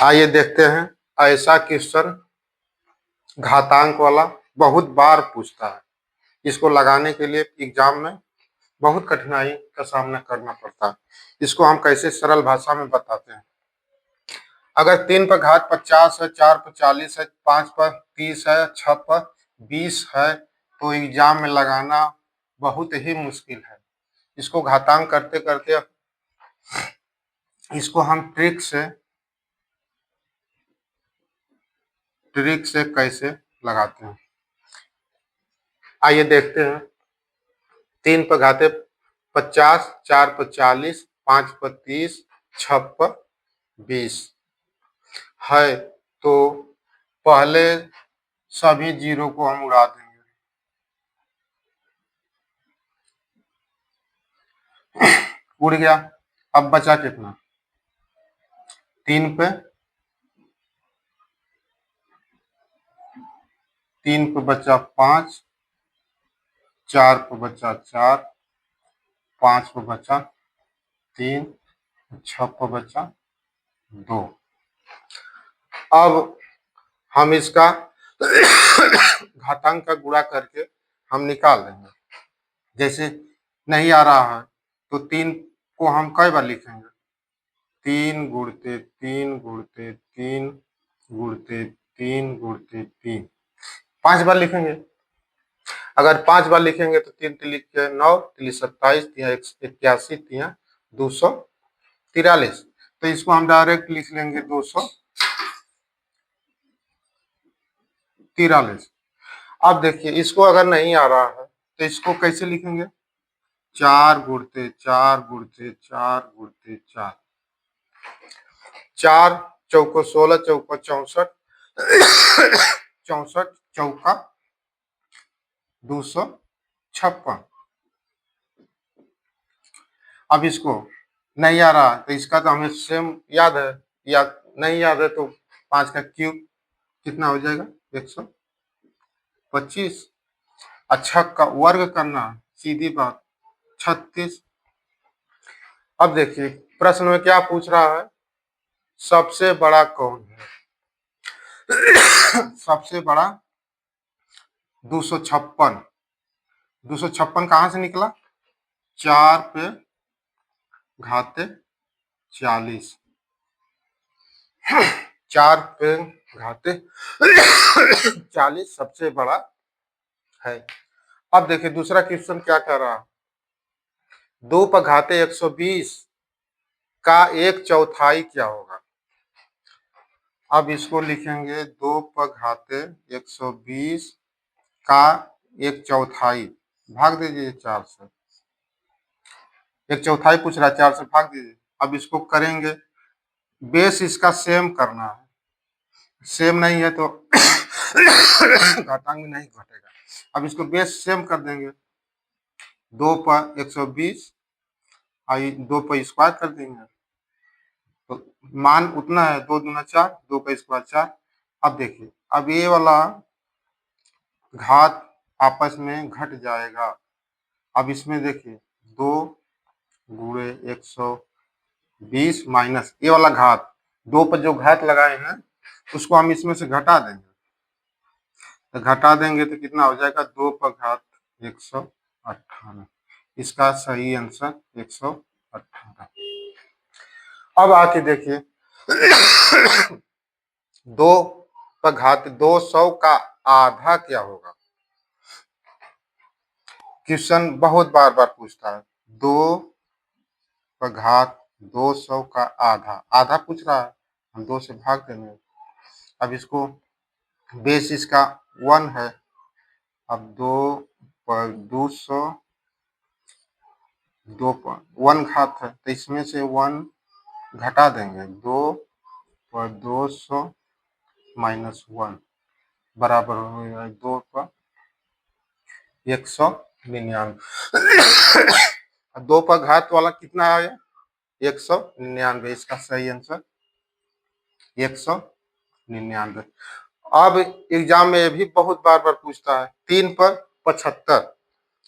आइए देखते हैं ऐसा क्वेश्चन घातांक वाला बहुत बार पूछता है। इसको लगाने के लिए एग्जाम में बहुत कठिनाई का सामना करना पड़ता है। इसको हम कैसे सरल भाषा में बताते हैं। अगर 3 पर घात 50 है, 4 पर 40 है, 5 पर 30 है, 6 पर 20 है तो एग्जाम में लगाना बहुत ही मुश्किल है। इसको घातांक करते करते इसको हम ट्रिक से कैसे लगाते हैं आइए देखते हैं। 3 पर घाते 50, 4 पर 40, 5 पर 30, 6 पर 20 है तो पहले सभी जीरो को हम उड़ा देंगे। उड़ गया। अब बचा कितना? 3 पे 3 पे बचा 5, 4 पे बचा 4, 5 पे बचा 3, 6 पे बचा 2। अब हम इसका घातांक का गुणा करके हम निकाल देंगे। जैसे नहीं आ रहा है तो 3 को हम कई बार लिखेंगे? 3 गुणते 3 गुणते 3 गुणते 3 गुणते 3, 5 बार लिखेंगे। अगर 5 बार लिखेंगे तो 3 लिख के 9, 27, 81, 243। तो इसको हम डायरेक्ट लिख लेंगे 243। अब देखिए इसको अगर नहीं आ रहा है तो इसको कैसे लिखेंगे? 4 गुणते 4 गुणते 4 गुणते 4, 4 चौको 16, चौको 64, 64 चौका 256। अब इसको नहीं आ रहा तो इसका तो हमें सेम याद है, या नहीं याद है तो 5 का क्यूब कितना हो जाएगा? 125। अच्छा का वर्ग करना सीधी बात 36। अब देखिए प्रश्न में क्या पूछ रहा है? सबसे बड़ा कौन है? सबसे बड़ा 256। 256 कहां से निकला? 4 पे घाते 40, 4 पे घाते 40 सबसे बड़ा है। अब देखिए दूसरा क्वेश्चन क्या कर रहा है? 2 पर घाते 120 का 1/4 क्या होगा? अब इसको लिखेंगे 2 पर घाते 120 का 1/4 भाग दीजिए 4 से। 1/4 पूछ रहा है, 4 से भाग दीजिए। अब इसको करेंगे, बेस इसका सेम करना है। सेम नहीं है तो घातांक में नहीं घटेगा। अब इसको बेस सेम कर देंगे। 2 पर 120 और 2 पर स्क्वायर कर देंगे तो मान उतना है, 2 दूना 4, 2 का स्क्वायर 4। अब देखिए अब ये वाला घात आपस में घट जाएगा। अब इसमें देखिए 2 गुणे 120 माइनस ये वाला घात, 2 पर जो घात लगाए हैं उसको हम इसमें से घटा देंगे। तो घटा देंगे तो कितना हो जाएगा? 2 पर घात 118। इसका सही आंसर 118। अब आके देखिए 2 पर घात 200 का आधा क्या होगा? क्वेश्चन बहुत बार बार पूछता है। 2 पर घात 200 का आधा, आधा पूछ रहा है, हम 2 से भाग देंगे। अब इसको बेस इसका 1 है। अब 2 पर 200, 2 पर 1 घात है तो इसमें से 1 घटा देंगे। 2 पर 200 माइनस 1 बराबर हो जाएगा 2 पर 199। 2 पर घात वाला कितना आया? 199। इसका सही आंसर 199। अब एग्जाम में ये भी बहुत बार बार पूछता है, 3 पर 75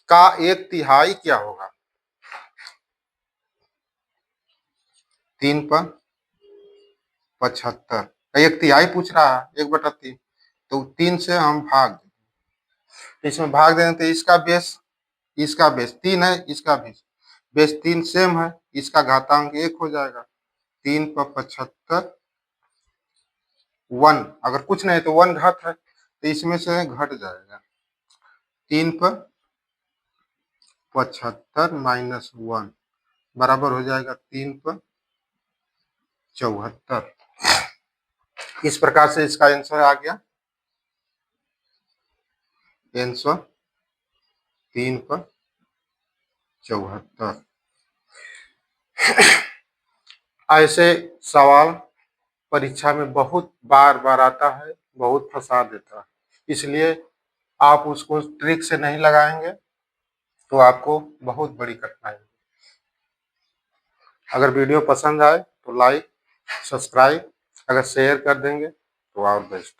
का 1/3 क्या होगा? 3 पर 75, 1/3 पूछ रहा है, 1/3, तो 3 से हम भाग दें। तो इसमें भाग देंगे तो इसका बेस 3 है, इसका बेस 3 सेम है, इसका घातांक 1 हो जाएगा। 3 पर 75 1, अगर कुछ नहीं तो 1 घात है, तो इसमें से घट जाएगा। 3 पर 75 माइनस 1 बराबर हो जाएगा 3 पर 74। इस प्रकार से इसका आंसर आ गया, आंसर 3 पर 74। ऐसे सवाल परीक्षा में बहुत बार बार आता है, बहुत फंसा देता है, इसलिए आप उसको ट्रिक से नहीं लगाएंगे तो आपको बहुत बड़ी कठिनाई होगी। अगर वीडियो पसंद आए तो लाइक, सब्सक्राइब, अगर शेयर कर देंगे तो और बेस्ट।